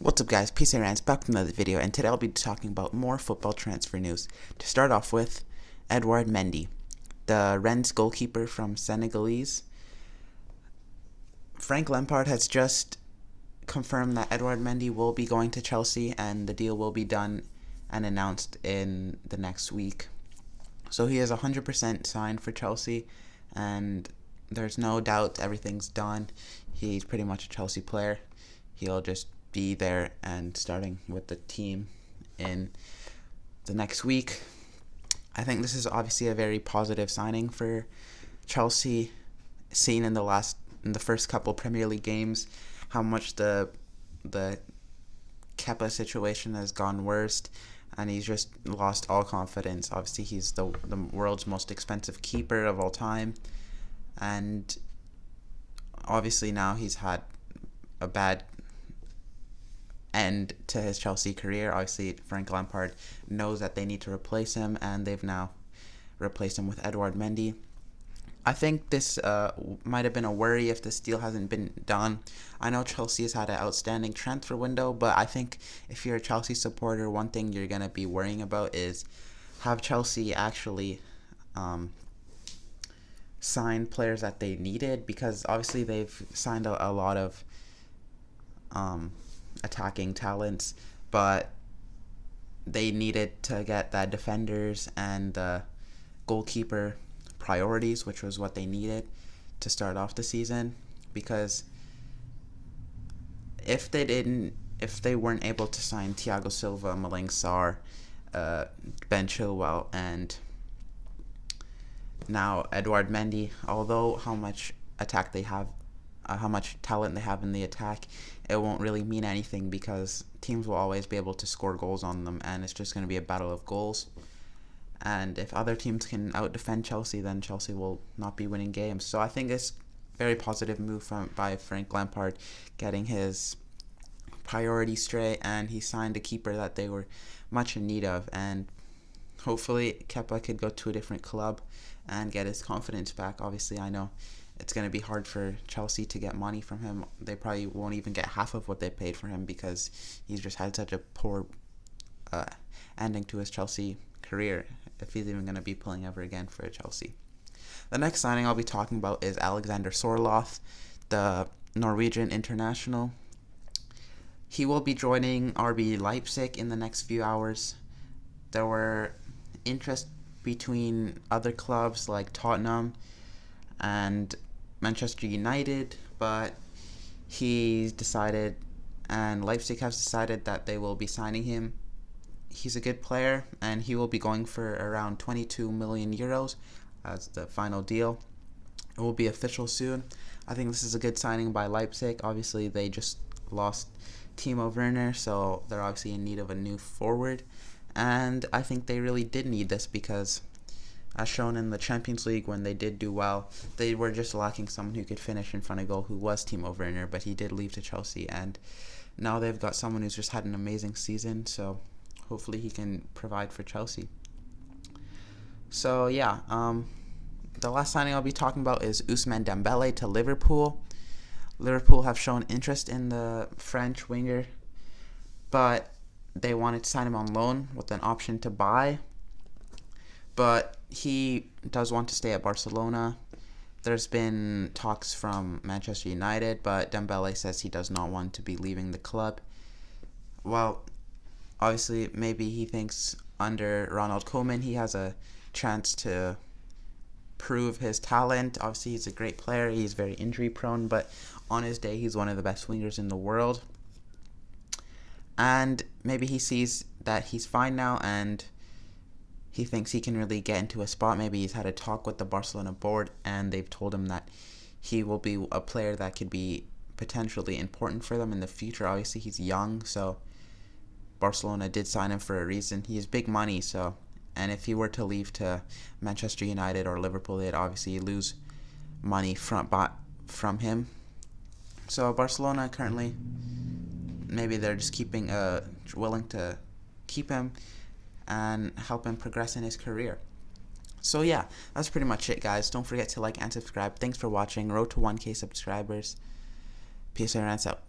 What's up guys, Peace and Rants back with another video, and today I'll be talking about more football transfer news. To start off with, Edouard Mendy, the Rennes goalkeeper from Senegalese. Frank Lampard has just confirmed that Edouard Mendy will be going to Chelsea and the deal will be done and announced in the next week. So he is 100% signed for Chelsea and there's no doubt everything's done. He's pretty much a Chelsea player. He'll just be there and starting with the team in the next week. I think this is obviously a very positive signing for Chelsea, seen in the first couple Premier League games how much the Kepa situation has gone worst, and he's just lost all confidence. Obviously, he's the world's most expensive keeper of all time, and obviously now he's had a bad end to his Chelsea career. Obviously, Frank Lampard knows that they need to replace him, and they've now replaced him with Edouard Mendy. I think this might have been a worry if this deal hasn't been done. I know Chelsea has had an outstanding transfer window, but I think if you're a Chelsea supporter, one thing you're going to be worrying about is have Chelsea actually sign players that they needed, because obviously they've signed a lot of attacking talents, but they needed to get the defenders and the goalkeeper priorities, which was what they needed to start off the season. Because if they weren't able to sign Thiago Silva, Malang Sarr, Ben Chilwell, and now Edouard Mendy, although how much talent they have in the attack, it won't really mean anything because teams will always be able to score goals on them, and it's just going to be a battle of goals. And if other teams can out-defend Chelsea, then Chelsea will not be winning games. So I think it's a very positive move by Frank Lampard, getting his priorities straight, and he signed a keeper that they were much in need of. And hopefully Kepa could go to a different club and get his confidence back. Obviously, I know it's going to be hard for Chelsea to get money from him. They probably won't even get half of what they paid for him because he's just had such a poor ending to his Chelsea career, if he's even going to be playing ever again for Chelsea. The next signing I'll be talking about is Alexander Sorloth, the Norwegian international. He will be joining RB Leipzig in the next few hours. There were interest between other clubs like Tottenham and Manchester United, but he's decided, and Leipzig has decided, that they will be signing him. He's a good player, and he will be going for around 22 million euros as the final deal. It will be official soon. I think this is a good signing by Leipzig. Obviously, they just lost Timo Werner, so they're obviously in need of a new forward. And I think they really did need this because, as shown in the Champions League when they did do well, they were just lacking someone who could finish in front of goal, who was Timo Werner, but he did leave to Chelsea. And now they've got someone who's just had an amazing season, so hopefully he can provide for Chelsea. So yeah, the last signing I'll be talking about is Ousmane Dembele to Liverpool. Liverpool have shown interest in the French winger, but they wanted to sign him on loan with an option to buy. But he does want to stay at Barcelona. There's been talks from Manchester United, but Dembele says he does not want to be leaving the club. Well, obviously, maybe he thinks under Ronald Koeman he has a chance to prove his talent. Obviously, he's a great player. He's very injury prone, but on his day, he's one of the best wingers in the world. And maybe he sees that he's fine now, and he thinks he can really get into a spot. Maybe he's had a talk with the Barcelona board, and they've told him that he will be a player that could be potentially important for them in the future. Obviously, he's young, so Barcelona did sign him for a reason. He has big money, so, and if he were to leave to Manchester United or Liverpool, they'd obviously lose money from him. So Barcelona currently, maybe they're just willing to keep him and help him progress in his career. So yeah, that's pretty much it, guys. Don't forget to like and subscribe. Thanks for watching. Road to 1K subscribers. Peace and rants out.